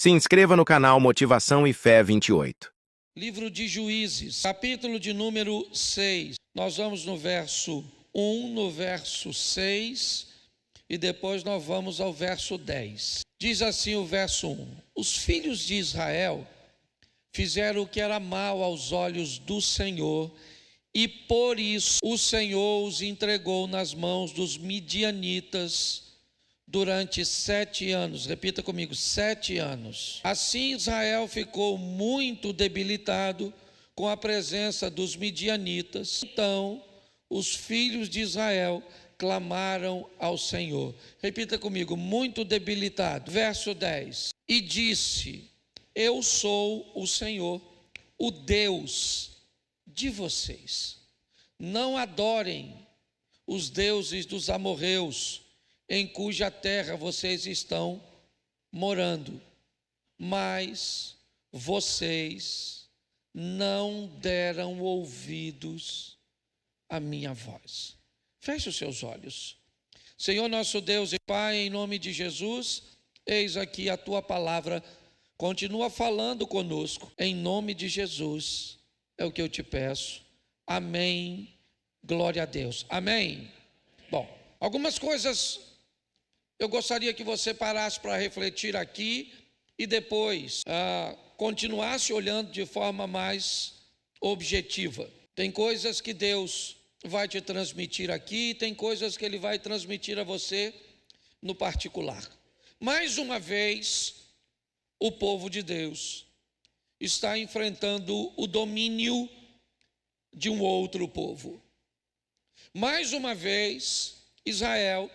Se inscreva no canal Motivação e Fé 28. Livro de Juízes, capítulo de número 6. Nós vamos no verso 1, no verso 6 e depois nós vamos ao verso 10. Diz assim o verso 1: Os filhos de Israel fizeram o que era mal aos olhos do Senhor, e por isso o Senhor os entregou nas mãos dos midianitas durante 7 anos. Repita comigo: 7 anos. Assim Israel ficou muito debilitado com a presença dos midianitas. Então os filhos de Israel clamaram ao Senhor. Repita comigo: muito debilitado. Verso 10: E disse: Eu sou o Senhor, o Deus de vocês. Não adorem os deuses dos amorreus, em cuja terra vocês estão morando. Mas vocês não deram ouvidos à minha voz. Feche os seus olhos. Senhor nosso Deus e Pai, em nome de Jesus, eis aqui a tua palavra. Continua falando conosco, em nome de Jesus, é o que eu te peço. Amém. Glória a Deus. Amém. Bom, algumas coisas eu gostaria que você parasse para refletir aqui e depois continuasse olhando de forma mais objetiva. Tem coisas que Deus vai te transmitir aqui, tem coisas que Ele vai transmitir a você no particular. Mais uma vez, o povo de Deus está enfrentando o domínio de um outro povo. Mais uma vez, Israel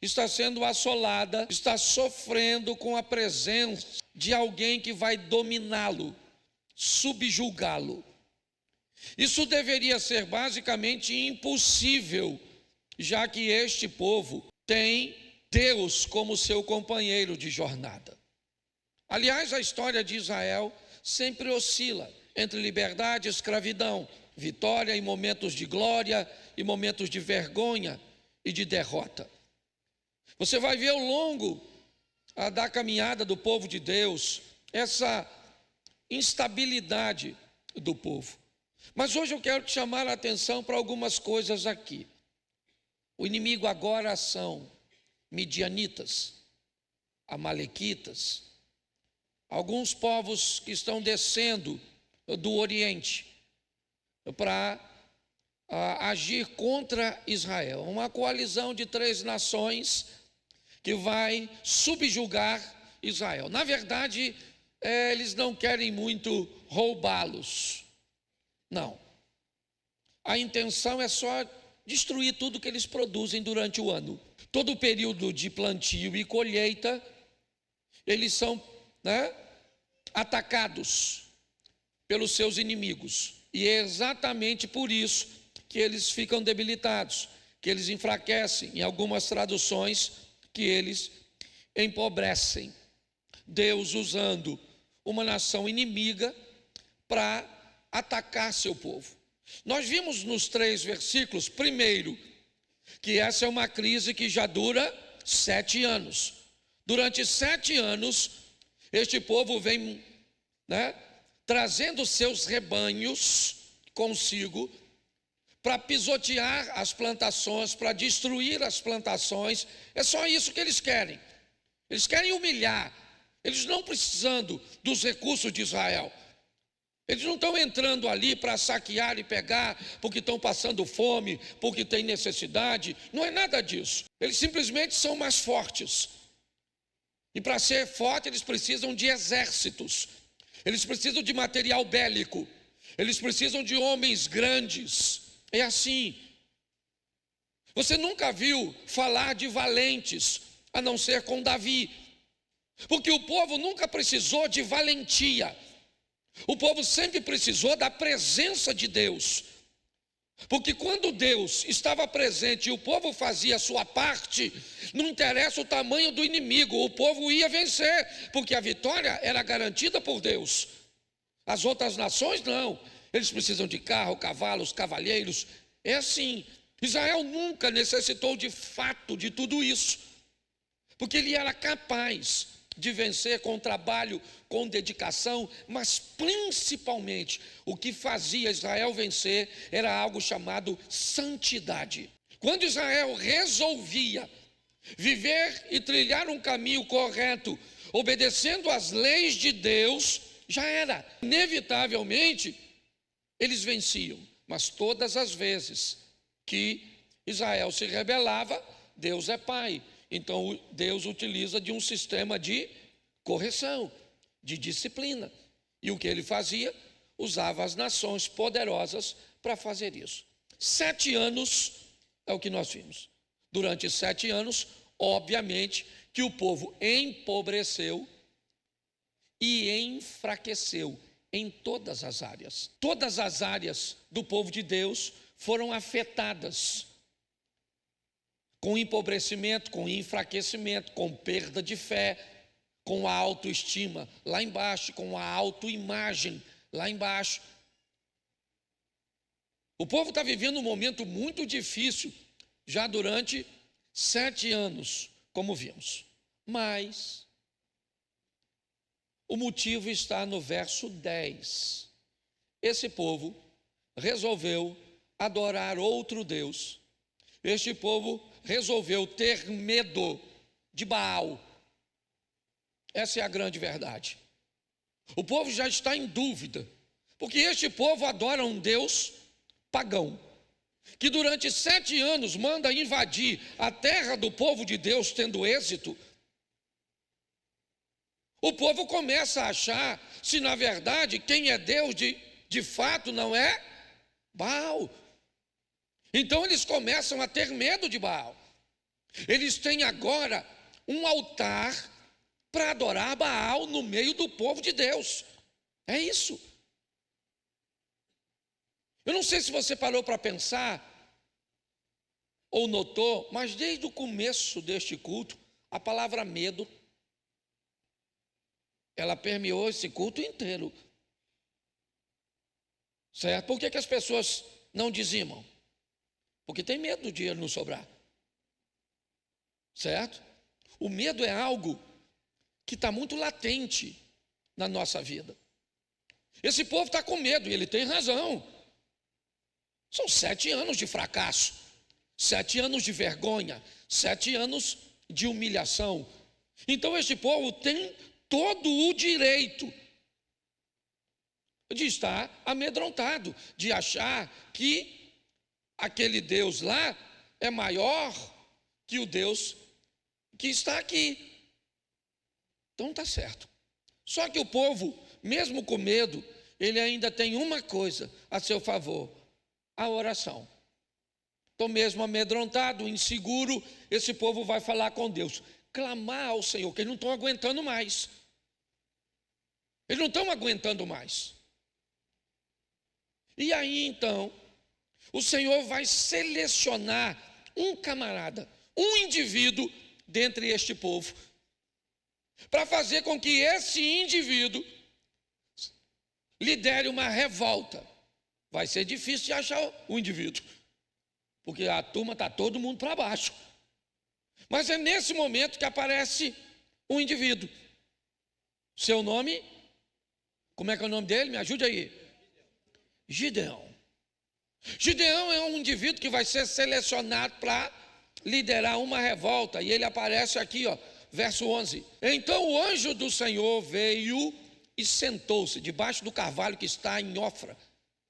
está sendo assolada, está sofrendo com a presença de alguém que vai dominá-lo, subjugá-lo. Isso deveria ser basicamente impossível, já que este povo tem Deus como seu companheiro de jornada. Aliás, a história de Israel sempre oscila entre liberdade e escravidão, vitória em momentos de glória e momentos de vergonha e de derrota. Você vai ver ao longo da caminhada do povo de Deus essa instabilidade do povo. Mas hoje eu quero te chamar a atenção para algumas coisas aqui. O inimigo agora são midianitas, amalequitas, alguns povos que estão descendo do Oriente para agir contra Israel. Uma coalizão de 3 nações que vai subjugar Israel. Na verdade, eles não querem muito roubá-los. Não. A intenção é só destruir tudo que eles produzem durante o ano. Todo o período de plantio e colheita, eles são atacados pelos seus inimigos. E é exatamente por isso que eles ficam debilitados, que eles enfraquecem. Em algumas traduções, que eles empobrecem. Deus usando uma nação inimiga para atacar seu povo. Nós vimos nos 3 versículos, primeiro, que essa é uma crise que já dura 7 anos. Durante 7 anos, este povo vem trazendo seus rebanhos consigo para pisotear as plantações, para destruir as plantações. É só isso que eles querem. Eles querem humilhar. Eles não precisando dos recursos de Israel. Eles não estão entrando ali para saquear e pegar porque estão passando fome, porque tem necessidade. Não é nada disso. Eles simplesmente são mais fortes. E para ser forte, eles precisam de exércitos. Eles precisam de material bélico. Eles precisam de homens grandes. É assim. Você nunca viu falar de valentes, a não ser com Davi. Porque o povo nunca precisou de valentia. O povo sempre precisou da presença de Deus. Porque quando Deus estava presente e o povo fazia a sua parte, não interessa o tamanho do inimigo, o povo ia vencer, porque a vitória era garantida por Deus. As outras nações não. Eles precisam de carro, cavalos, cavalheiros. É assim. Israel nunca necessitou de fato de tudo isso, porque ele era capaz de vencer com trabalho, com dedicação, mas principalmente o que fazia Israel vencer era algo chamado santidade. Quando Israel resolvia viver e trilhar um caminho correto, obedecendo às leis de Deus, já era. Inevitavelmente, eles venciam. Mas todas as vezes que Israel se rebelava, Deus é pai. Então, Deus utiliza de um sistema de correção, de disciplina. E o que ele fazia? Usava as nações poderosas para fazer isso. 7 anos é o que nós vimos. Durante 7 anos, obviamente, que o povo empobreceu e enfraqueceu em todas as áreas. Todas as áreas do povo de Deus foram afetadas com empobrecimento, com enfraquecimento, com perda de fé, com a autoestima lá embaixo, com a autoimagem lá embaixo. O povo está vivendo um momento muito difícil já durante 7 anos, como vimos. Mas o motivo está no verso 10. Esse povo resolveu adorar outro Deus. Este povo resolveu ter medo de Baal. Essa é a grande verdade. O povo já está em dúvida, porque este povo adora um Deus pagão, que durante 7 anos manda invadir a terra do povo de Deus, tendo êxito. O povo começa a achar se na verdade quem é Deus de fato não é Baal. Então eles começam a ter medo de Baal. Eles têm agora um altar para adorar Baal no meio do povo de Deus. É isso. Eu não sei se você parou para pensar ou notou, mas desde o começo deste culto, a palavra medo, ela permeou esse culto inteiro. Certo? Por que as pessoas não dizimam? Porque tem medo do dinheiro não sobrar. Certo? O medo é algo que está muito latente na nossa vida. Esse povo está com medo e ele tem razão. São 7 anos de fracasso, 7 anos de vergonha, 7 anos de humilhação. Então este povo tem todo o direito de estar amedrontado, de achar que aquele Deus lá é maior que o Deus que está aqui. Então está certo. Só que o povo, mesmo com medo, ele ainda tem uma coisa a seu favor: a oração. Então, mesmo amedrontado, inseguro, esse povo vai falar com Deus, clamar ao Senhor, que eles não estão aguentando mais. Eles não estão aguentando mais. E aí então, o Senhor vai selecionar um camarada, um indivíduo dentre este povo, para fazer com que esse indivíduo lidere uma revolta. Vai ser difícil de achar o indivíduo, porque a turma está todo mundo para baixo. Mas é nesse momento que aparece um indivíduo. Seu nome? Como é que é o nome dele? Me ajude aí. Gideão. Gideão é um indivíduo que vai ser selecionado para liderar uma revolta. E ele aparece aqui, ó, verso 11. Então o anjo do Senhor veio e sentou-se debaixo do carvalho que está em Ofra,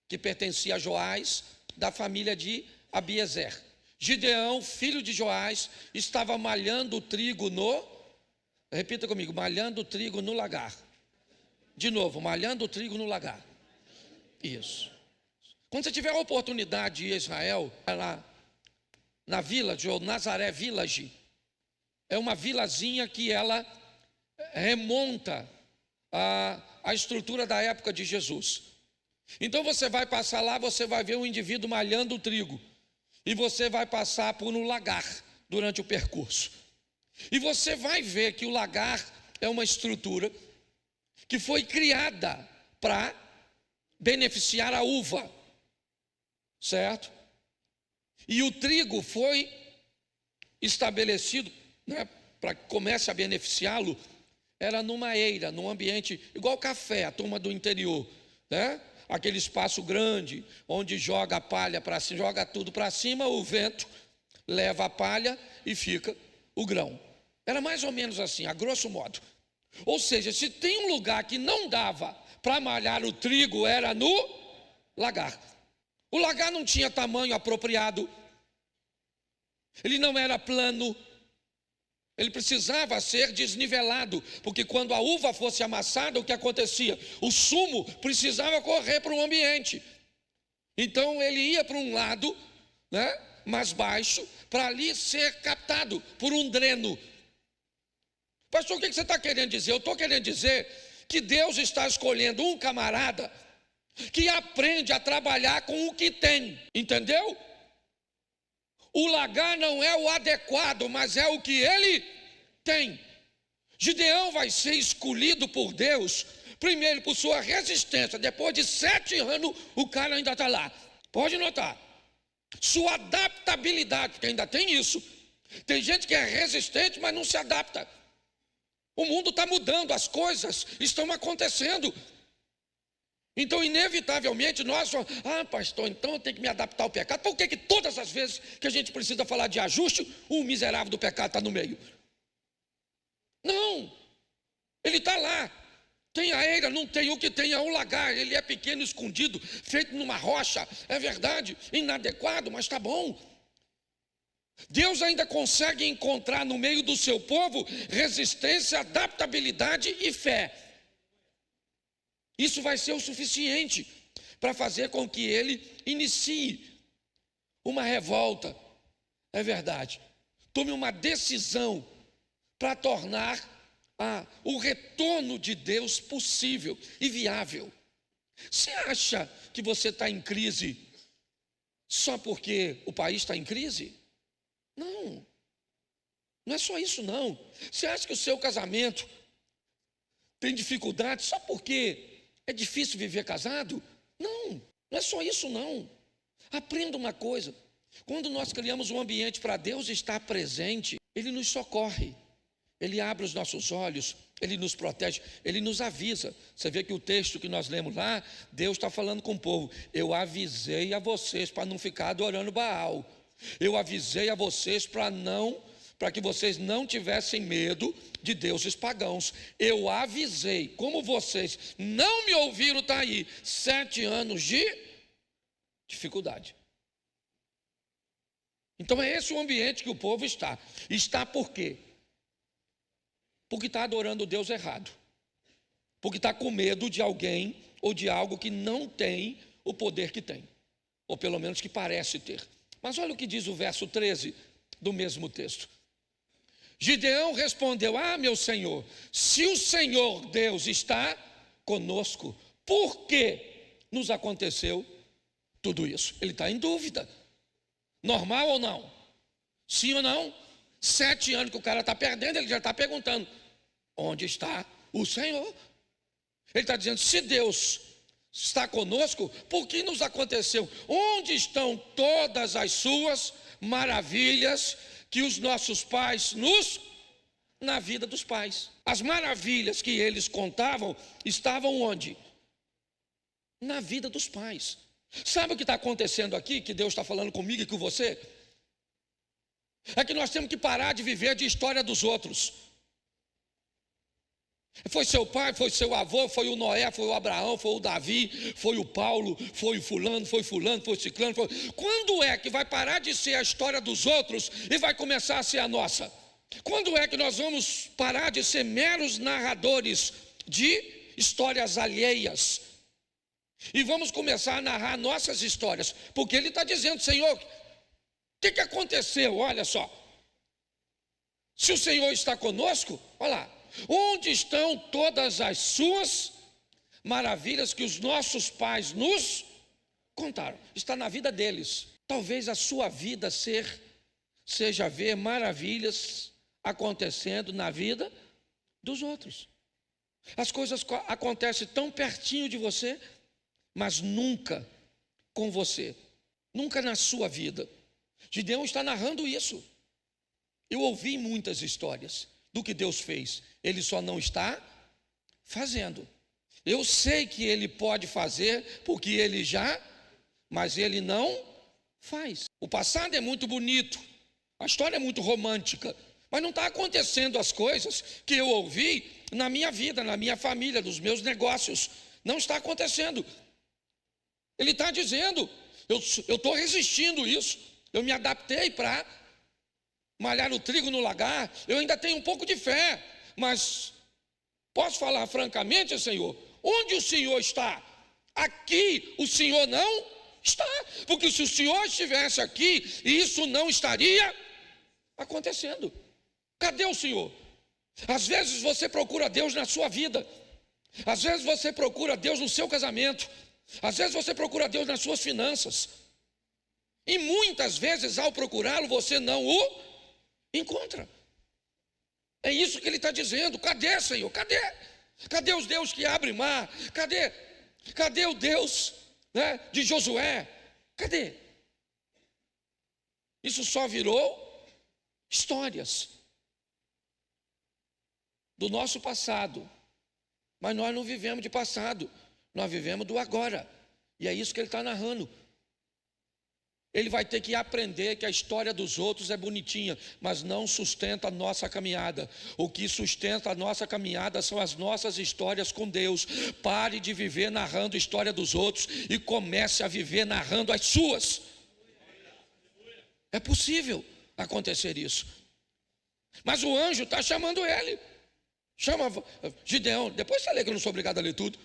que pertencia a Joás, da família de Abiezer. Gideão, filho de Joás, estava malhando o trigo no... Repita comigo, malhando o trigo no lagar. De novo, malhando o trigo no lagar. Isso. Quando você tiver a oportunidade de ir a Israel, lá na Village, ou Nazaré Village, é uma vilazinha que ela remonta a estrutura da época de Jesus. Então você vai passar lá, você vai ver um indivíduo malhando o trigo, e você vai passar por um lagar durante o percurso. E você vai ver que o lagar é uma estrutura que foi criada para beneficiar a uva, certo? E o trigo foi estabelecido, né, para que comece a beneficiá-lo, era numa eira, num ambiente igual café, a turma do interior, né? Aquele espaço grande, onde joga a palha para cima, joga tudo para cima, o vento leva a palha e fica o grão. Era mais ou menos assim, a grosso modo. Ou seja, se tem um lugar que não dava para malhar o trigo, era no lagar. O lagar não tinha tamanho apropriado, ele não era plano, ele precisava ser desnivelado, porque quando a uva fosse amassada, o que acontecia? O sumo precisava correr para um ambiente. Então ele ia para um lado, né, mais baixo, para ali ser captado por um dreno. Pastor, o que você está querendo dizer? Eu estou querendo dizer que Deus está escolhendo um camarada que aprende a trabalhar com o que tem, entendeu? O lagar não é o adequado, mas é o que ele tem. Gideão vai ser escolhido por Deus, primeiro por sua resistência, depois de 7 anos o cara ainda está lá. Pode notar, sua adaptabilidade, porque ainda tem isso. Tem gente que é resistente, mas não se adapta. O mundo está mudando, as coisas estão acontecendo. Então, inevitavelmente, nós falamos, pastor, então eu tenho que me adaptar ao pecado. Por que todas as vezes que a gente precisa falar de ajuste, o miserável do pecado está no meio? Não, ele está lá. Tem a eira, não tem, o que tem é um lagar, ele é pequeno, escondido, feito numa rocha, é verdade, inadequado, mas está bom. Deus ainda consegue encontrar no meio do seu povo resistência, adaptabilidade e fé. Isso vai ser o suficiente para fazer com que ele inicie uma revolta, é verdade. Tome uma decisão para tornar o retorno de Deus possível e viável. Você acha que você está em crise só porque o país está em crise? Não, não é só isso não. Você acha que o seu casamento tem dificuldade só porque é difícil viver casado? Não, não é só isso não. Aprenda uma coisa, quando nós criamos um ambiente para Deus estar presente, Ele nos socorre, Ele abre os nossos olhos, Ele nos protege, Ele nos avisa. Você vê que o texto que nós lemos lá, Deus está falando com o povo, eu avisei a vocês para não ficar adorando Baal. Eu avisei a vocês para que vocês não tivessem medo de deuses pagãos. Eu avisei, como vocês não me ouviram, está aí, 7 anos de dificuldade. Então é esse o ambiente que o povo está. Está por quê? Porque está adorando o Deus errado. Porque está com medo de alguém ou de algo que não tem o poder que tem. Ou pelo menos que parece ter. Mas olha o que diz o verso 13 do mesmo texto. Gideão respondeu, meu Senhor, se o Senhor Deus está conosco, por que nos aconteceu tudo isso? Ele está em dúvida. Normal ou não? Sim ou não? 7 anos que o cara está perdendo, ele já está perguntando, onde está o Senhor? Ele está dizendo, se Deus está conosco, por que nos aconteceu? Onde estão todas as suas maravilhas que os nossos pais na vida dos pais? As maravilhas que eles contavam estavam onde? Na vida dos pais. Sabe o que está acontecendo aqui, que Deus está falando comigo e com você? É que nós temos que parar de viver de história dos outros. Foi seu pai, foi seu avô, foi o Noé, foi o Abraão, foi o Davi, foi o Paulo, foi o fulano, foi o ciclano. Quando é que vai parar de ser a história dos outros e vai começar a ser a nossa? Quando é que nós vamos parar de ser meros narradores de histórias alheias e vamos começar a narrar nossas histórias? Porque ele está dizendo, Senhor, o que aconteceu? Olha só, se o Senhor está conosco, olha lá, onde estão todas as suas maravilhas que os nossos pais nos contaram? Está na vida deles. Talvez a sua vida seja ver maravilhas acontecendo na vida dos outros. As coisas acontecem tão pertinho de você, mas nunca com você, nunca na sua vida. Gideão está narrando isso. Eu ouvi muitas histórias do que Deus fez. Ele só não está fazendo. Eu sei que ele pode fazer, porque ele já, mas ele não faz. O passado é muito bonito, a história é muito romântica, mas não está acontecendo as coisas que eu ouvi na minha vida, na minha família, nos meus negócios. Não está acontecendo. Ele está dizendo, eu estou resistindo isso, eu me adaptei para malhar o trigo no lagar, eu ainda tenho um pouco de fé, mas posso falar francamente, Senhor, onde o Senhor está? Aqui o Senhor não está, porque se o Senhor estivesse aqui, isso não estaria acontecendo. Cadê o Senhor? Às vezes você procura Deus na sua vida, às vezes você procura Deus no seu casamento, às vezes você procura Deus nas suas finanças, e muitas vezes ao procurá-lo você não o encontra. É isso que ele está dizendo. Cadê, Senhor? Cadê? Cadê os Deus que abrem mar? Cadê o Deus, né, de Josué? Cadê? Isso só virou histórias do nosso passado, mas nós não vivemos de passado, nós vivemos do agora, e é isso que ele está narrando. Ele vai ter que aprender que a história dos outros é bonitinha, mas não sustenta a nossa caminhada. O que sustenta a nossa caminhada são as nossas histórias com Deus. Pare de viver narrando a história dos outros e comece a viver narrando as suas. É possível acontecer isso. Mas o anjo está chamando ele. Chama Gideão. Depois você lê, que eu não sou obrigado a ler tudo.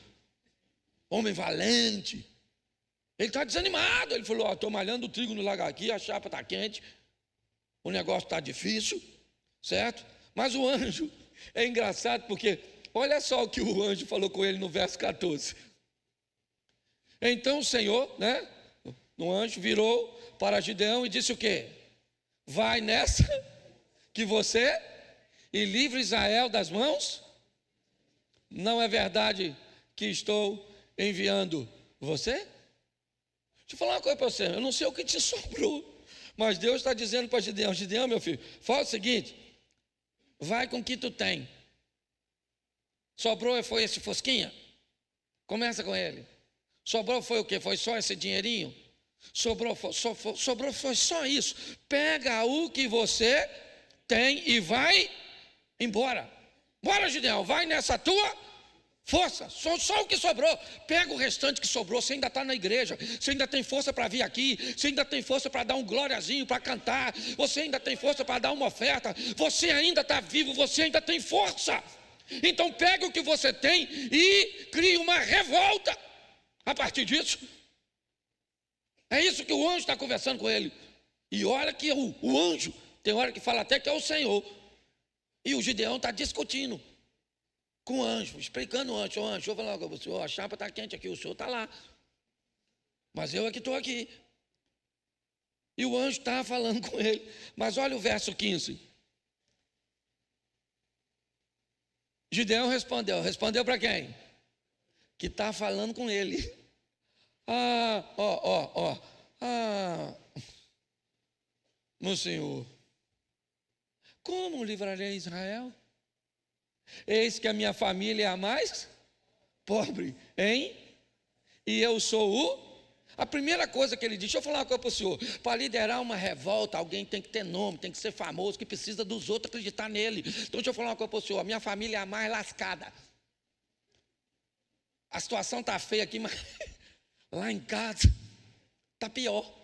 Homem valente. Ele está desanimado. Ele falou: estou malhando o trigo no lagar aqui, a chapa está quente, o negócio está difícil, certo? Mas o anjo, é engraçado porque olha só o que o anjo falou com ele no verso 14. Então o Senhor, né, o anjo virou para Gideão e disse o quê? Vai nessa que você e livre Israel das mãos. Não é verdade que estou enviando você? Deixa eu falar uma coisa para você, eu não sei o que te sobrou, mas Deus está dizendo para Gideão: Gideão, meu filho, fala o seguinte, vai com o que tu tem. Sobrou foi esse fosquinha? Começa com ele. Sobrou foi o quê? Foi só esse dinheirinho? Sobrou foi só isso. Pega o que você tem e vai embora. Bora, Gideão, vai nessa tua força, só o que sobrou. Pega o restante que sobrou. Você ainda está na igreja, você ainda tem força para vir aqui, você ainda tem força para dar um gloriazinho, para cantar, você ainda tem força para dar uma oferta, você ainda está vivo, você ainda tem força. Então pega o que você tem e cria uma revolta a partir disso. É isso que o anjo está conversando com ele. E olha que o anjo, tem hora que fala até que é o Senhor, e o Gideão está discutindo com o anjo, explicando o anjo: anjo, eu vou falar com você, a chapa está quente aqui, o senhor está lá, mas eu é que estou aqui. E o anjo está falando com ele. Mas olha o verso 15. Gideão respondeu para quem? Que está falando com ele. Meu Senhor, como livrarei Israel? Eis que a minha família é a mais pobre, hein? E eu sou a primeira coisa que ele diz. Deixa eu falar uma coisa para o senhor. Para liderar uma revolta, alguém tem que ter nome, tem que ser famoso, que precisa dos outros acreditar nele. Então deixa eu falar uma coisa para o senhor. A minha família é a mais lascada. A situação está feia aqui, mas lá em casa está pior.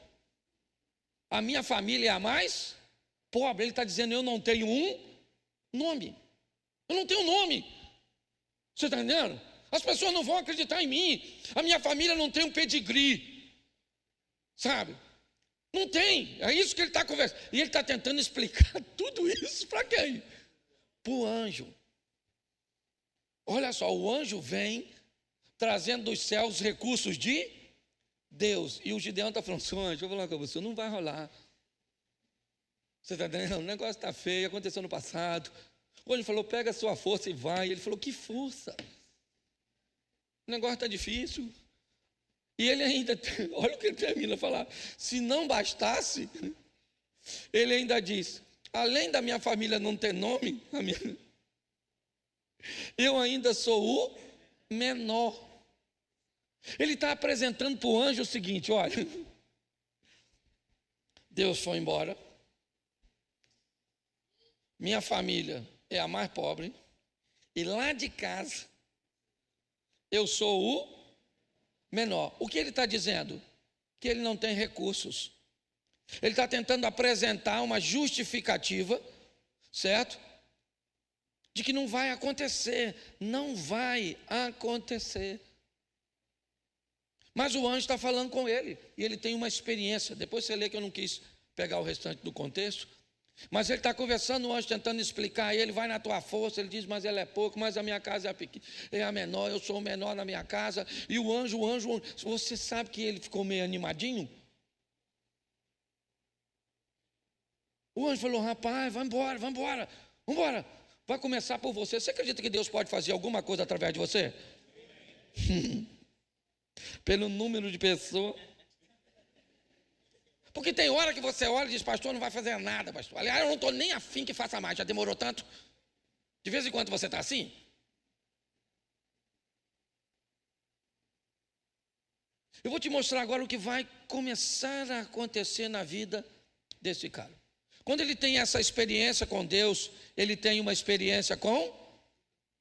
A minha família é a mais pobre. Ele está dizendo: eu não tenho um nome. Eu não tenho nome. Você está entendendo? As pessoas não vão acreditar em mim. A minha família não tem um pedigree. Sabe? Não tem. É isso que ele está conversando. E ele está tentando explicar tudo isso para quem? Para o anjo. Olha só, o anjo vem trazendo dos céus recursos de Deus. E o Gideão está falando: seu anjo, eu vou falar com você, não vai rolar. Você está entendendo? O negócio está feio, aconteceu no passado. O anjo falou: pega a sua força e vai. Ele falou: que força? O negócio está difícil. E ele ainda, olha o que ele termina a falar: se não bastasse, ele ainda diz: além da minha família não ter nome, Eu ainda sou o menor. Ele está apresentando para o anjo o seguinte: olha, Deus foi embora, minha família é a mais pobre, e lá de casa eu sou o menor. O que ele está dizendo? Que ele não tem recursos. Ele está tentando apresentar uma justificativa, certo? De que não vai acontecer. Não vai acontecer. Mas o anjo está falando com ele, e ele tem uma experiência. Depois você lê, que eu não quis pegar o restante do contexto. Mas ele está conversando, o anjo tentando explicar a ele: vai na tua força. Ele diz: mas ela é pouco, mas a minha casa é a pequena, é a menor, eu sou o menor na minha casa. E o anjo, você sabe que ele ficou meio animadinho? O anjo falou: rapaz, vai embora, vamos embora. Vai começar por você. Você acredita que Deus pode fazer alguma coisa através de você? Pelo número de pessoas. Porque tem hora que você olha e diz: pastor, não vai fazer nada, pastor. Aliás, eu não estou nem afim que faça mais, já demorou tanto. De vez em quando você está assim. Eu vou te mostrar agora o que vai começar a acontecer na vida desse cara. Quando ele tem essa experiência com Deus, ele tem uma experiência com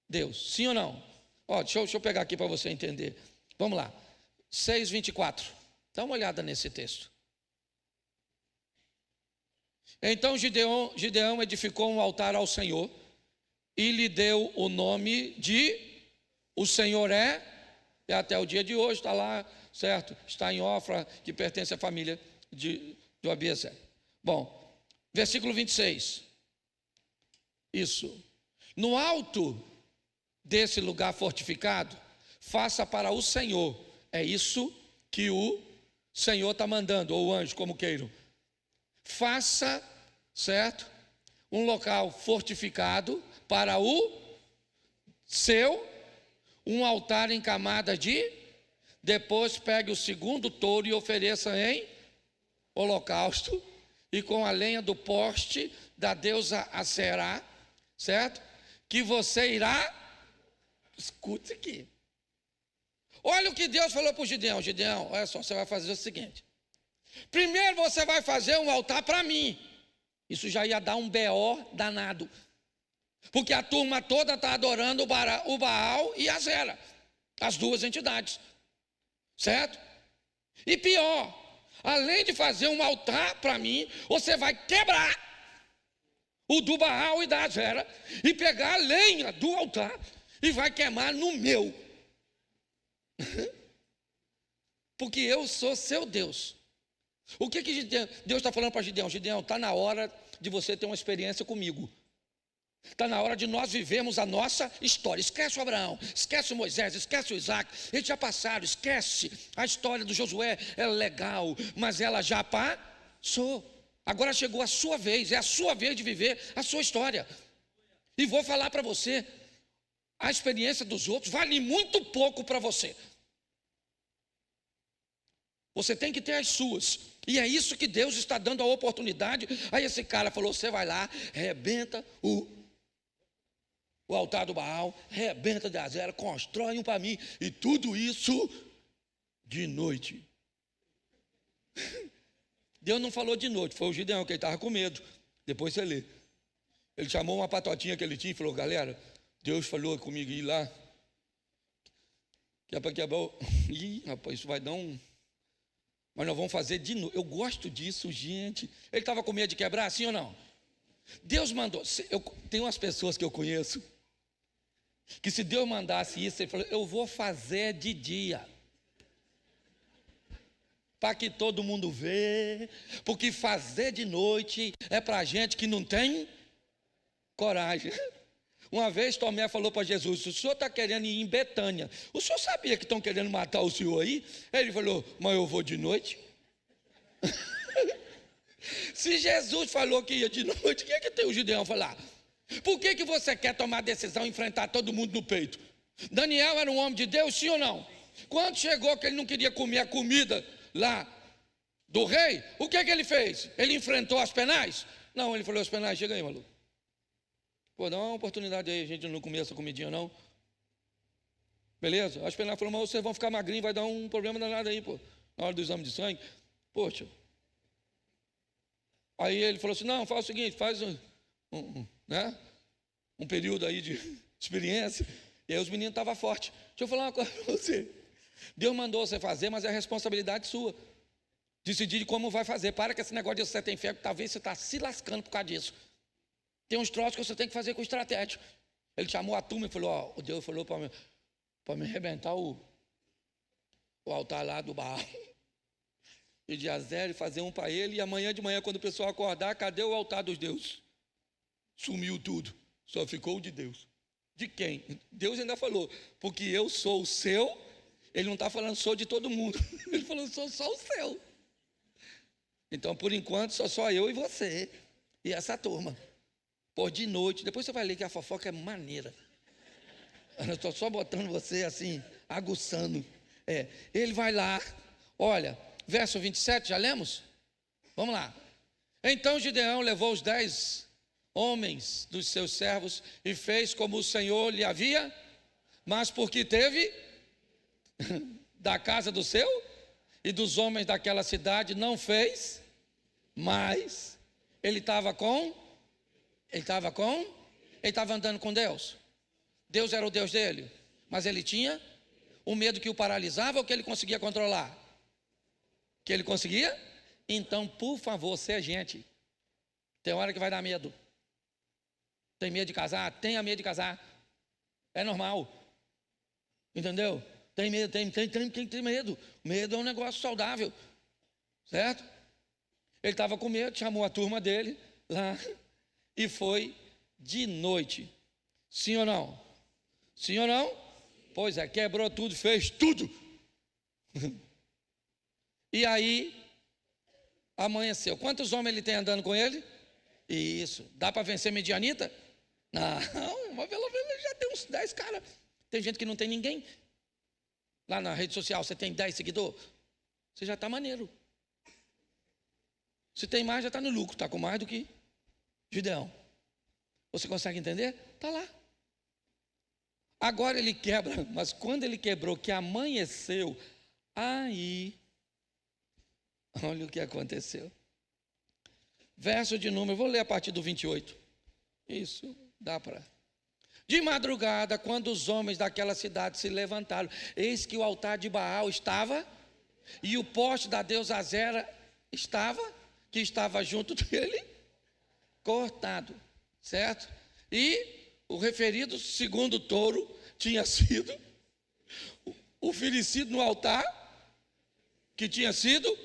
Deus. Sim ou não? Ó, deixa eu pegar aqui para você entender. Vamos lá. 6:24. Dá uma olhada nesse texto. Então Gideão edificou um altar ao Senhor e lhe deu o nome de O Senhor é até o dia de hoje, está lá, certo? Está em Ofra, que pertence à família de Abiezer. Bom, versículo 26. Isso. No alto desse lugar fortificado, faça para o Senhor. É isso que o Senhor está mandando, ou o anjo, como queiram. Faça, certo? Um local fortificado para o seu, um altar em camada de. Depois pegue o segundo touro e ofereça em holocausto, e com a lenha do poste da deusa Aserá, certo? Que você irá. Escute aqui. Olha o que Deus falou para o Gideão: Gideão, olha só, você vai fazer o seguinte. Primeiro você vai fazer um altar para mim. Isso já ia dar um BO danado. Porque a turma toda está adorando o Baal e a Zera, as duas entidades. Certo? E pior, além de fazer um altar para mim, você vai quebrar o do Baal e da Zera e pegar a lenha do altar e vai queimar no meu. Porque eu sou seu Deus. O que Deus está falando para Gideão? Gideão, está na hora de você ter uma experiência comigo. Está na hora de nós vivermos a nossa história. Esquece o Abraão, esquece o Moisés, esquece o Isaac. Eles já passaram, esquece. A história do Josué é legal, mas ela já passou. Agora chegou a sua vez, é a sua vez de viver a sua história. E vou falar para você, a experiência dos outros vale muito pouco para você. Você tem que ter as suas. E é isso que Deus está dando a oportunidade. Aí esse cara falou: você vai lá, rebenta o altar do Baal, rebenta de Azera, constrói um para mim. E tudo isso de noite. Deus não falou de noite, foi o Gideão, que ele estava com medo. Depois você lê. Ele chamou uma patotinha que ele tinha e falou: galera, Deus falou comigo ir lá, que é para quebrar o... Ih, rapaz, isso vai dar um... Mas nós vamos fazer de novo. Eu gosto disso, gente. Ele estava com medo de quebrar, sim ou não? Deus mandou. Tem umas pessoas que eu conheço que, se Deus mandasse isso, ele falou: eu vou fazer de dia, para que todo mundo vê. Porque fazer de noite é para gente que não tem coragem. Uma vez Tomé falou para Jesus: o senhor está querendo ir em Betânia, o senhor sabia que estão querendo matar o senhor aí? Ele falou: mas eu vou de noite. Se Jesus falou que ia de noite, o que é que tem o Gideão falar? Por que você quer tomar a decisão e enfrentar todo mundo no peito? Daniel era um homem de Deus, sim ou não? Quando chegou que ele não queria comer a comida lá do rei, o que é que ele fez? Ele enfrentou as penais? Não, ele falou: as penais, chega aí, maluco. Pô, dá uma oportunidade aí, a gente não comer essa comidinha, não. Beleza? As peneiras falaram, mas vocês vão ficar magrinhos, vai dar um problema danado aí, pô, na hora do exame de sangue. Poxa. Aí ele falou assim, não, faz o seguinte, faz um período aí de experiência. E aí os meninos estavam fortes. Deixa eu falar uma coisa para você. Deus mandou você fazer, mas é responsabilidade sua. Decidir de como vai fazer. Para com esse negócio de você ter fé, talvez você está se lascando por causa disso. Tem uns troços que você tem que fazer com estratégia. Ele chamou a turma e falou, ó, Deus falou para me arrebentar o altar lá do Baal. E de Azera fazer um para ele, e amanhã de manhã, quando o pessoal acordar, cadê o altar dos deuses? Sumiu tudo, só ficou o de Deus. De quem? Deus ainda falou, porque eu sou o seu, ele não está falando sou de todo mundo, ele falou sou só o seu. Então, por enquanto, só eu e você, e essa turma. Por de noite, depois você vai ler que a fofoca é maneira. Eu estou só botando você assim, aguçando. Ele vai lá, olha, verso 27, já lemos? Vamos lá. Então Gideão levou os 10 homens dos seus servos e fez como o Senhor lhe havia, mas porque teve da casa do seu e dos homens daquela cidade, não fez, mas ele estava andando com Deus. Deus era o Deus dele, mas ele tinha o medo que o paralisava ou que ele conseguia controlar? Que ele conseguia? Então, por favor, você é gente. Tem hora que vai dar medo. Tem medo de casar? Tenha medo de casar. É normal. Entendeu? Tem medo, tem medo. Medo é um negócio saudável. Certo? Ele estava com medo, chamou a turma dele lá e foi de noite. Sim ou não? Sim ou não? Pois é, quebrou tudo, fez tudo. E aí, amanheceu. Quantos homens ele tem andando com ele? Isso. Dá para vencer Midianita? Não, mas pelo menos já tem uns 10 caras. Tem gente que não tem ninguém. Lá na rede social você tem 10 seguidores. Você já está maneiro. Se tem mais, já está no lucro. Está com mais do que Gideão. Você consegue entender? Está lá. Agora ele quebra. Mas quando ele quebrou, que amanheceu, aí... Olha o que aconteceu. Verso de número, vou ler a partir do 28. Isso, dá para. De madrugada, quando os homens daquela cidade se levantaram, eis que o altar de Baal estava, e o poste da deusa Azera que estava junto dele, cortado, certo? E o referido segundo touro tinha sido oferecido no altar, que tinha sido,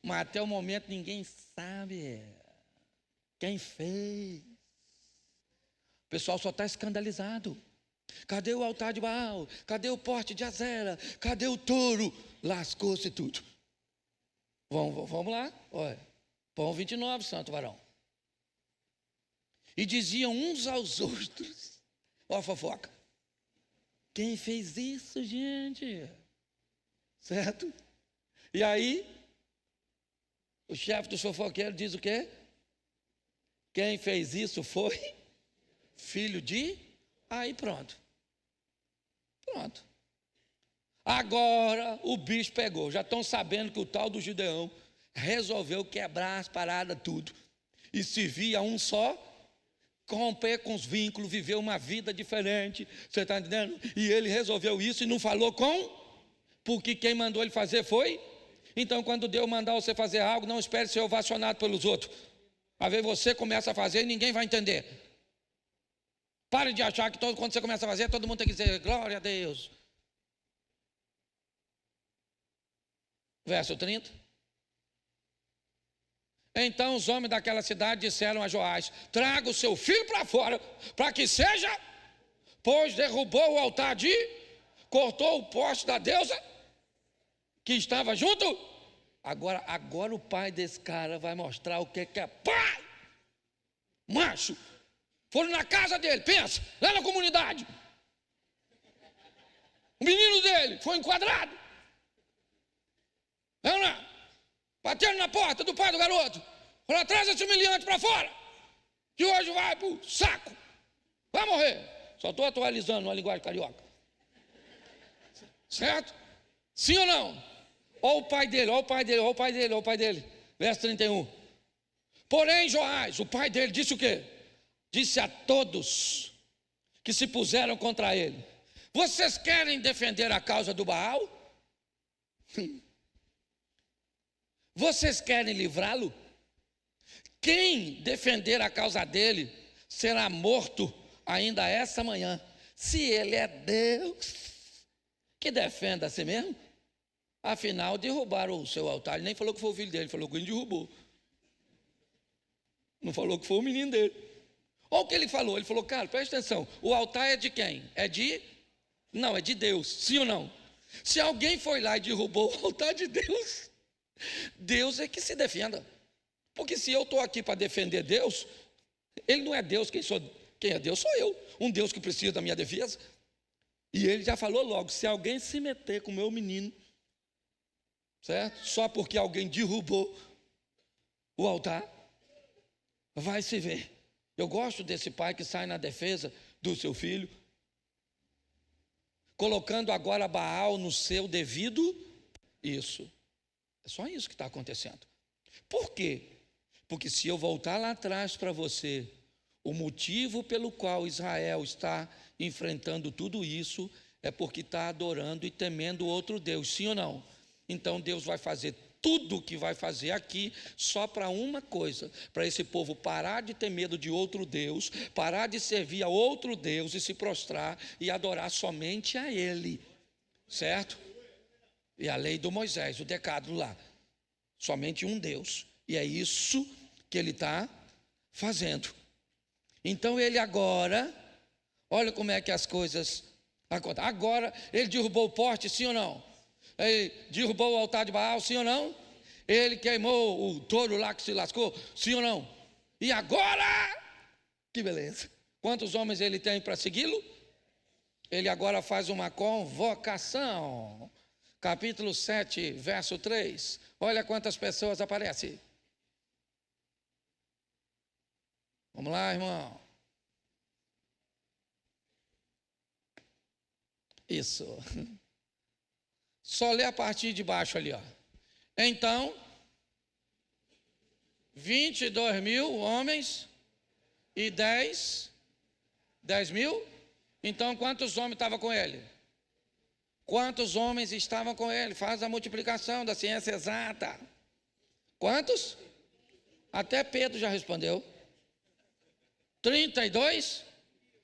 mas até o momento ninguém sabe quem fez. O pessoal só está escandalizado. Cadê o altar de Baal? Cadê o poste de Azera? Cadê o touro? Lascou-se tudo. Vamos lá, olha. Põe 29, santo varão. E diziam uns aos outros, ó a fofoca, quem fez isso, gente? Certo? E aí, o chefe dos fofoqueiros diz o quê? Quem fez isso foi filho de... Aí pronto. Pronto. Agora o bicho pegou. Já estão sabendo que o tal do Gideão resolveu quebrar as paradas tudo. E servir a um só, romper com os vínculos, viver uma vida diferente. Você está entendendo? E ele resolveu isso e não falou porque quem mandou ele fazer foi... Então, quando Deus mandar você fazer algo, não espere ser ovacionado pelos outros. Às vezes você começa a fazer e ninguém vai entender. Pare de achar que quando você começa a fazer, todo mundo tem que dizer, glória a Deus. Verso 30. Então os homens daquela cidade disseram a Joás, traga o seu filho para fora, para que seja, pois derrubou o altar cortou o poste da deusa, que estava junto. Agora o pai desse cara vai mostrar o que é pai. Macho. Foram na casa dele, pensa, lá na comunidade. O menino dele foi enquadrado. Vamos lá. Bateram na porta do pai do garoto. Falaram, traz esse humilhante para fora, que hoje vai pro saco. vai morrer. Só estou atualizando uma linguagem carioca. Certo? Sim ou não? Olha o pai dele, olha o pai dele, olha o pai dele, olha o pai dele. Verso 31. Porém, Joás, o pai dele, disse o quê? Disse a todos que se puseram contra ele: vocês querem defender a causa do Baal? Vocês querem livrá-lo? Quem defender a causa dele será morto ainda essa manhã. Se ele é Deus, que defenda a si mesmo. Afinal, derrubaram o seu altar. Ele nem falou que foi o filho dele, falou que ele derrubou. Não falou que foi o menino dele. Olha o que ele falou. Ele falou: cara, presta atenção, o altar é de quem? Não, é de Deus, sim ou não? Se alguém foi lá e derrubou o altar de Deus, Deus é que se defenda. Porque se eu estou aqui para defender Deus, ele não é Deus, quem é Deus sou eu, um Deus que precisa da minha defesa. E ele já falou logo: se alguém se meter com o meu menino, certo? Só porque alguém derrubou o altar, vai se ver. Eu gosto desse pai que sai na defesa do seu filho, colocando agora Baal no seu devido. Isso, é só isso que está acontecendo. Por quê? Porque se eu voltar lá atrás para você, o motivo pelo qual Israel está enfrentando tudo isso é porque está adorando e temendo outro Deus, sim ou não? Então Deus vai fazer tudo o que vai fazer aqui só para uma coisa: para esse povo parar de ter medo de outro Deus, parar de servir a outro Deus e se prostrar e adorar somente a Ele, certo? E a lei do Moisés, o decálogo lá, somente um Deus, e é isso que ele está fazendo. Então ele agora, olha como é que as coisas acontecem. Agora ele derrubou o poste, sim ou não? Ele derrubou o altar de Baal, sim ou não? Ele queimou o touro lá que se lascou, sim ou não? E agora, que beleza, quantos homens ele tem para segui-lo? Ele agora faz uma convocação. Capítulo 7, verso 3. Olha quantas pessoas aparecem. Vamos lá, irmão. Isso. Só lê a partir de baixo ali, ó. Então, 22 mil homens e 10 mil. Então, quantos homens estavam com ele? Quantos homens estavam com ele? Faz a multiplicação da ciência exata. Quantos? Até Pedro já respondeu. 32?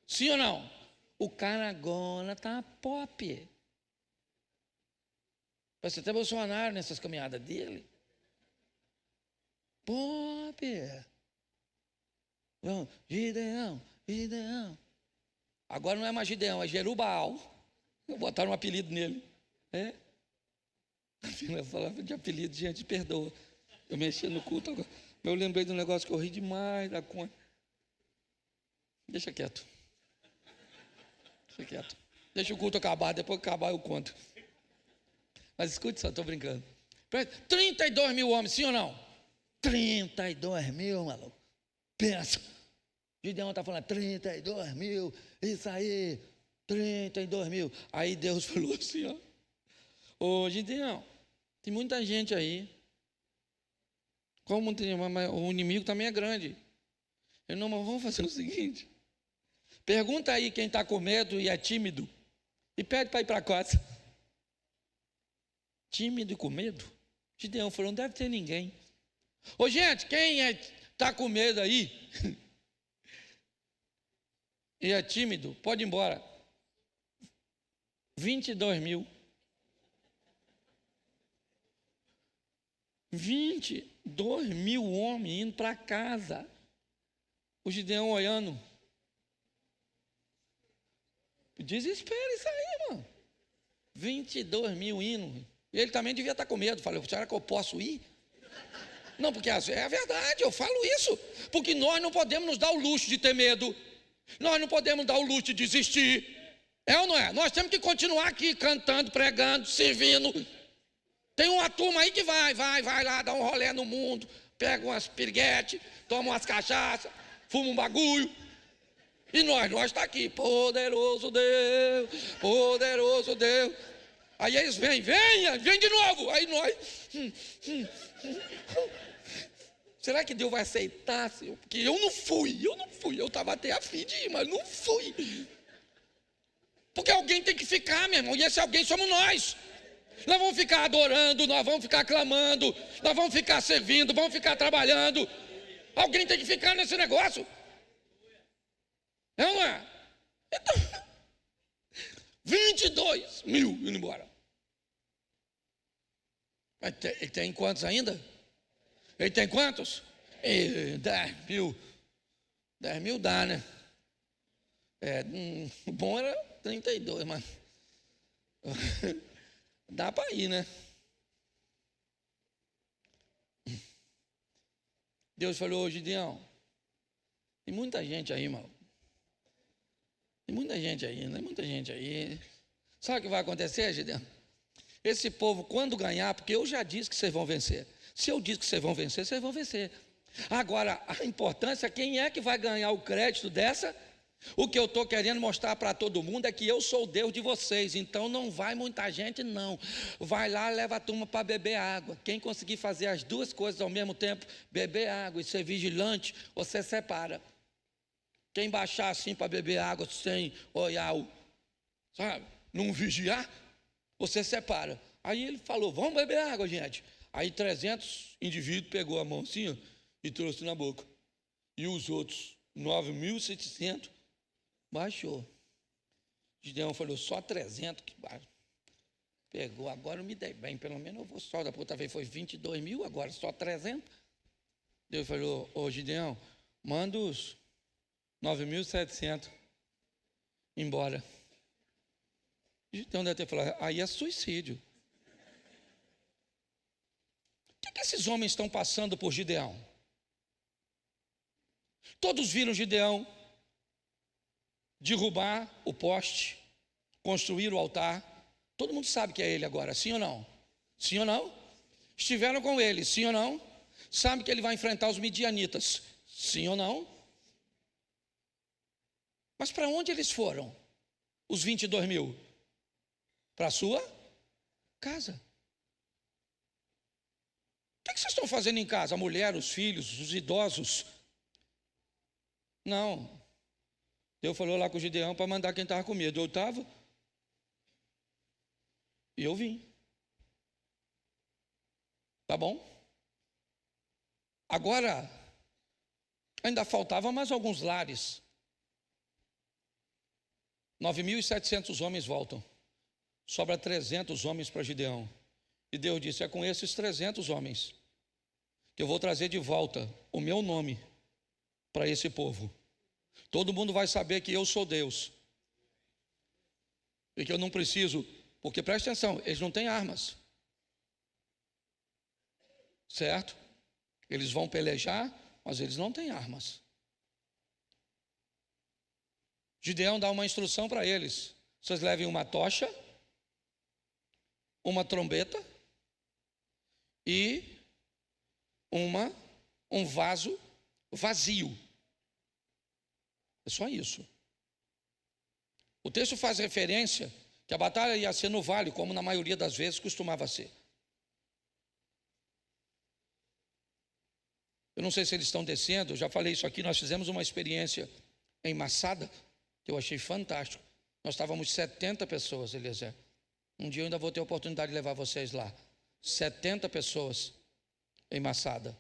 Sim ou não? O cara agora está pop. Parece até Bolsonaro nessas caminhadas dele. Pop. Vamos, Gideão. Agora não é mais Gideão, é Jerubbaal. Botaram um apelido nele. É? Eu falava de apelido, gente, perdoa. Eu mexi no culto agora. Eu lembrei de um negócio que eu ri demais da conta. Deixa quieto. Deixa o culto acabar, depois que acabar eu conto. Mas escute só, estou brincando. 32 mil homens, sim ou não? 32 mil, maluco. Pensa. Gideão está falando 32 mil, isso aí, 32 mil. Aí Deus falou assim, ó: ô Gideão, tem muita gente aí. Como tem, mas o inimigo também é grande. Eu não, mas vamos fazer o seguinte: pergunta aí quem está com medo e é tímido, e pede para ir para casa. Tímido e com medo? Gideão falou: não deve ter ninguém. Ô gente, quem está com medo aí e é tímido, pode ir embora. 22 mil. 22 mil homens indo para casa. O Gideão olhando. Desespero isso aí, mano. 22 mil indo. Ele também devia estar com medo. Falei: será que eu posso ir? Não, porque é a verdade, eu falo isso. Porque nós não podemos nos dar o luxo de ter medo. Nós não podemos dar o luxo de desistir. É ou não é? Nós temos que continuar aqui cantando, pregando, servindo. Tem uma turma aí que vai lá, dá um rolê no mundo, pega umas piriguetes, toma umas cachaças, fuma um bagulho. E nós está aqui, poderoso Deus, poderoso Deus. Aí eles vêm de novo. Aí nós. Será que Deus vai aceitar, Senhor? Porque eu não fui. Eu estava até a fim de ir, mas não fui. Porque alguém tem que ficar, meu irmão, e esse alguém somos nós. Nós vamos ficar adorando, nós vamos ficar clamando, nós vamos ficar servindo, vamos ficar trabalhando. Alguém tem que ficar nesse negócio. Não é? Então, 22 mil indo embora. Ele tem quantos ainda? Ele tem quantos? 10 mil. 10 mil dá, né? O bom era 32, mas dá para ir, né? Deus falou: Gideão, tem muita gente aí, irmão. Tem muita gente aí, não é muita gente aí. Sabe o que vai acontecer, Gideão? Esse povo, quando ganhar, porque eu já disse que vocês vão vencer. Se eu disse que vocês vão vencer, vocês vão vencer. Agora, a importância, quem é que vai ganhar o crédito dessa? O que eu estou querendo mostrar para todo mundo é que eu sou o Deus de vocês. Então não vai muita gente, não. Vai lá, leva a turma para beber água. Quem conseguir fazer as duas coisas ao mesmo tempo, beber água e ser vigilante, você separa. Quem baixar assim para beber água sem olhar sabe, não vigiar, você separa. Aí ele falou: vamos beber água, gente. Aí 300 indivíduos pegou a mão assim, ó, e trouxe na boca. E os outros 9.700 baixou. Gideão falou: só 300 que pegou. Agora eu me dei bem, pelo menos eu vou só. Da outra vez foi 22 mil, agora só 300. Deus falou: ô Gideão, manda os 9.700 embora. Gideão deve ter falado: aí é suicídio. O que esses homens estão passando por Gideão? Todos viram Gideão derrubar o poste, construir o altar. Todo mundo sabe que é ele agora, sim ou não? Sim ou não? Estiveram com ele, sim ou não? Sabe que ele vai enfrentar os midianitas, sim ou não? Mas para onde eles foram? Os 22 mil? Para a sua casa. O que vocês estão fazendo em casa? A mulher, os filhos, os idosos? Não. Deus falou lá com o Gideão para mandar quem estava com medo. Eu estava. E eu vim. Tá bom? Agora, ainda faltavam mais alguns lares. 9.700 homens voltam. Sobra 300 homens para Gideão. E Deus disse: é com esses 300 homens que eu vou trazer de volta o meu nome para esse povo. Todo mundo vai saber que eu sou Deus. E que eu não preciso, porque preste atenção, eles não têm armas. Certo? Eles vão pelejar, mas eles não têm armas. Gideão dá uma instrução para eles: vocês levem uma tocha, uma trombeta e um vaso vazio. É só isso. O texto faz referência que a batalha ia ser no vale, como na maioria das vezes costumava ser. Eu não sei se eles estão descendo, eu já falei isso aqui, nós fizemos uma experiência em Massada, que eu achei fantástico. Nós estávamos 70 pessoas, Eliezer. Um dia eu ainda vou ter a oportunidade de levar vocês lá. 70 pessoas em Massada,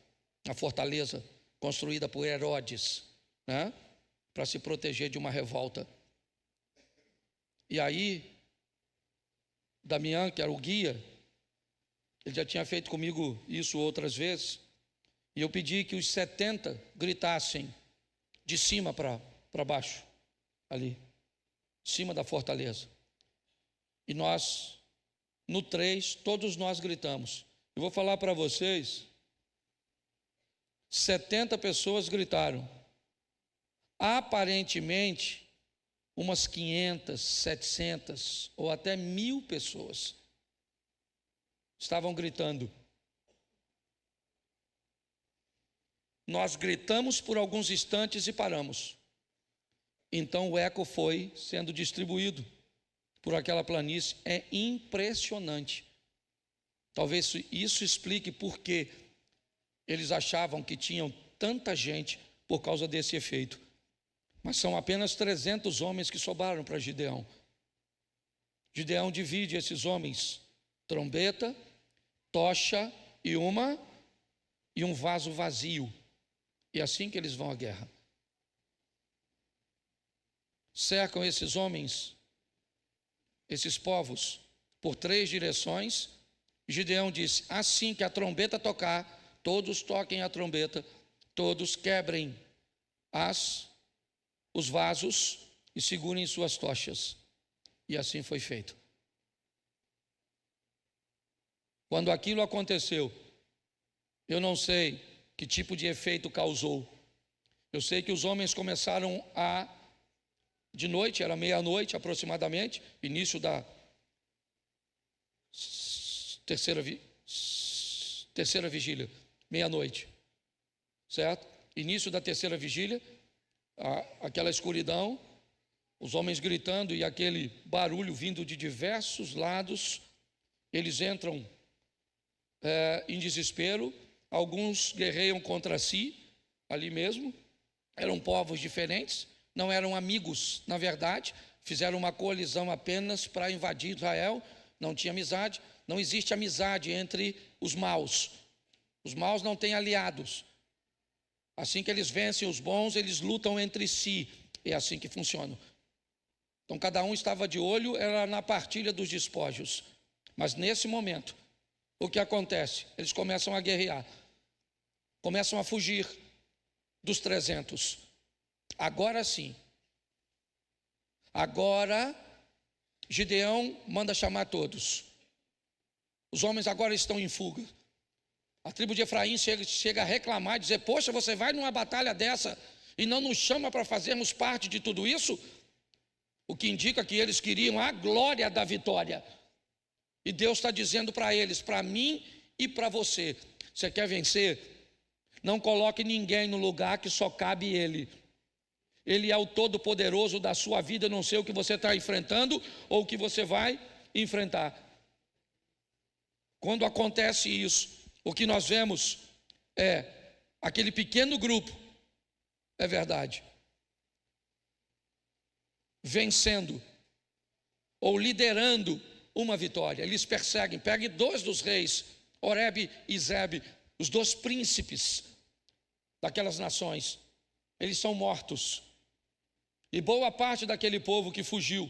a fortaleza construída por Herodes, né, para se proteger de uma revolta. E aí, Damião, que era o guia, ele já tinha feito comigo isso outras vezes, e eu pedi que os 70 gritassem de cima para baixo, ali, em cima da fortaleza. E nós, no 3, todos nós gritamos. Eu vou falar para vocês, 70 pessoas gritaram. Aparentemente, umas 500, 700 ou até 1.000 pessoas estavam gritando. Nós gritamos por alguns instantes e paramos. Então o eco foi sendo distribuído por aquela planície. É impressionante. Talvez isso explique por que eles achavam que tinham tanta gente por causa desse efeito. Mas são apenas 300 homens que sobraram para Gideão. Gideão divide esses homens: trombeta, tocha e um vaso vazio. E assim que eles vão à guerra. Cercam esses homens, esses povos, por 3 direções. Gideão disse: assim que a trombeta tocar, todos toquem a trombeta, todos quebrem os vasos e segurem suas tochas. E assim foi feito. Quando aquilo aconteceu, eu não sei que tipo de efeito causou. Eu sei que os homens começaram de noite, era meia-noite aproximadamente, início da terceira vigília, meia-noite, certo? Início da terceira vigília, aquela escuridão, os homens gritando e aquele barulho vindo de diversos lados. Eles entram em desespero. Alguns guerreiam contra si, ali mesmo. Eram povos diferentes, não eram amigos, na verdade. Fizeram uma coalizão apenas para invadir Israel. Não tinha amizade. Não existe amizade entre os maus. Os maus não têm aliados. Assim que eles vencem os bons, eles lutam entre si. É assim que funciona. Então cada um estava de olho, era na partilha dos despojos. Mas nesse momento, o que acontece? Eles começam a guerrear. Começam a fugir dos 300. Agora sim. Agora, Gideão manda chamar todos. Os homens agora estão em fuga. A tribo de Efraim chega a reclamar, dizer: poxa, você vai numa batalha dessa e não nos chama para fazermos parte de tudo isso? O que indica que eles queriam a glória da vitória. E Deus está dizendo para eles, para mim e para você: você quer vencer? Não coloque ninguém no lugar que só cabe Ele. Ele é o todo-poderoso da sua vida. Não sei o que você está enfrentando ou o que você vai enfrentar. Quando acontece isso, o que nós vemos é aquele pequeno grupo, é verdade, vencendo ou liderando uma vitória. Eles perseguem. Pegue 2 dos reis, Oreb e Zebe, os 2 príncipes daquelas nações. Eles são mortos. E boa parte daquele povo que fugiu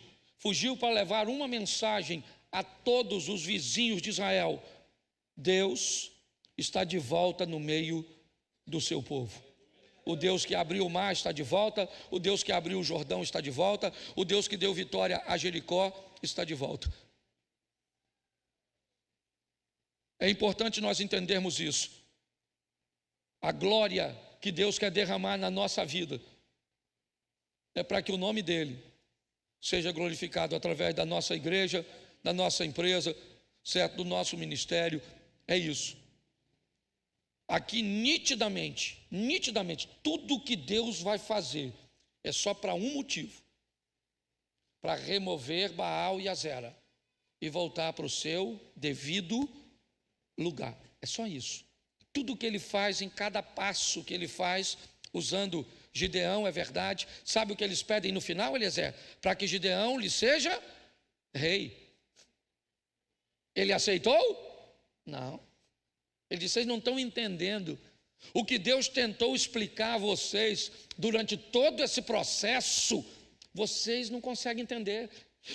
para levar uma mensagem a todos os vizinhos de Israel: Deus está de volta no meio do seu povo. O Deus que abriu o mar está de volta. O Deus que abriu o Jordão está de volta. O Deus que deu vitória a Jericó está de volta. É importante nós entendermos isso. A glória que Deus quer derramar na nossa vida é para que o nome dele seja glorificado através da nossa igreja, da nossa empresa, certo? Do nosso ministério. É isso. Aqui nitidamente, tudo que Deus vai fazer é só para um motivo: para remover Baal e Azera e voltar para o seu devido lugar. É só isso. Tudo que ele faz, em cada passo que ele faz, usando Gideão, é verdade. Sabe o que eles pedem no final, Eliezer? Para que Gideão lhe seja rei. Ele aceitou? Não. Ele disse: vocês não estão entendendo o que Deus tentou explicar a vocês durante todo esse processo. Vocês não conseguem entender.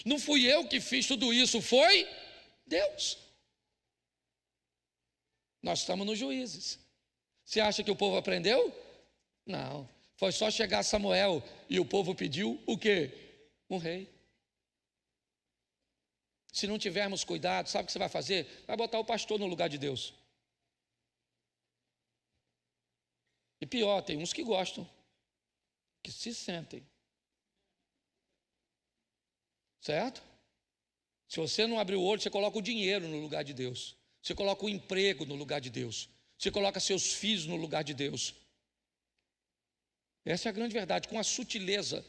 Não fui eu que fiz tudo isso, foi Deus. Nós estamos nos Juízes. Você acha que o povo aprendeu? Não. Foi só chegar Samuel e o povo pediu o quê? Um rei. Se não tivermos cuidado, sabe o que você vai fazer? Vai botar o pastor no lugar de Deus. E pior, tem uns que gostam, que se sentem. Certo? Se você não abrir o olho, você coloca o dinheiro no lugar de Deus. Você coloca o emprego no lugar de Deus. Você coloca seus filhos no lugar de Deus. Essa é a grande verdade. Com a sutileza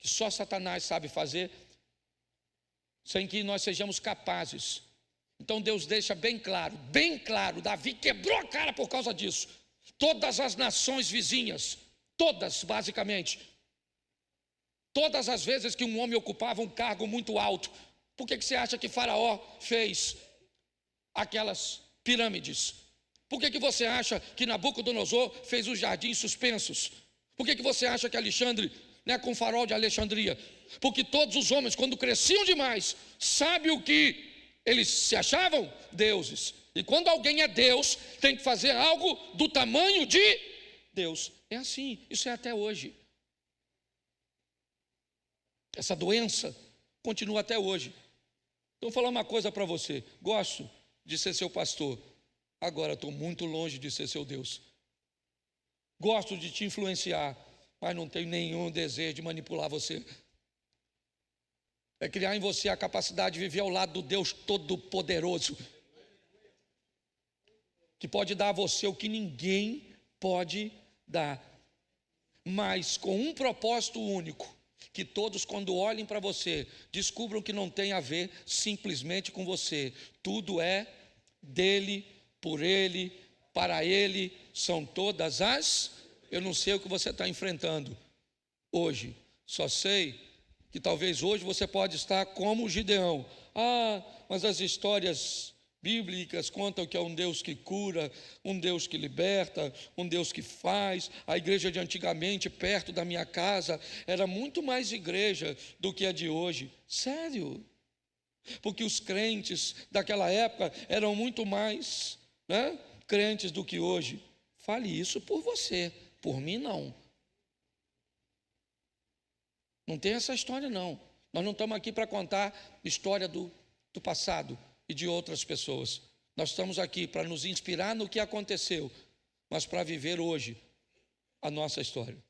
que só Satanás sabe fazer, sem que nós sejamos capazes. Então Deus deixa bem claro, Davi quebrou a cara por causa disso. Todas as nações vizinhas, todas basicamente, todas as vezes que um homem ocupava um cargo muito alto, por que você acha que Faraó fez aquelas pirâmides? Por que você acha que Nabucodonosor fez os jardins suspensos? Por que você acha que Alexandre, com o farol de Alexandria? Porque todos os homens, quando cresciam demais, sabe o que eles se achavam? Deuses. E quando alguém é Deus, tem que fazer algo do tamanho de Deus. É assim, isso é até hoje. Essa doença continua até hoje. Então vou falar uma coisa para você. Gosto de ser seu pastor. Agora estou muito longe de ser seu Deus. Gosto de te influenciar, mas não tenho nenhum desejo de manipular você. É criar em você a capacidade de viver ao lado do Deus Todo-Poderoso, que pode dar a você o que ninguém pode dar, mas com um propósito único: que todos, quando olhem para você, descubram que não tem a ver simplesmente com você. Tudo é dele, por ele, para ele, são todas as... Eu não sei o que você está enfrentando hoje, só sei que talvez hoje você pode estar como Gideão. Mas as histórias bíblicas contam que é um Deus que cura, um Deus que liberta, um Deus que faz. A igreja de antigamente, perto da minha casa, era muito mais igreja do que a de hoje. Sério? Porque os crentes daquela época eram muito mais, crentes do que hoje. Fale isso por você, por mim não. Não tem essa história não. Nós não estamos aqui para contar história do passado e de outras pessoas. Nós estamos aqui para nos inspirar no que aconteceu, mas para viver hoje a nossa história.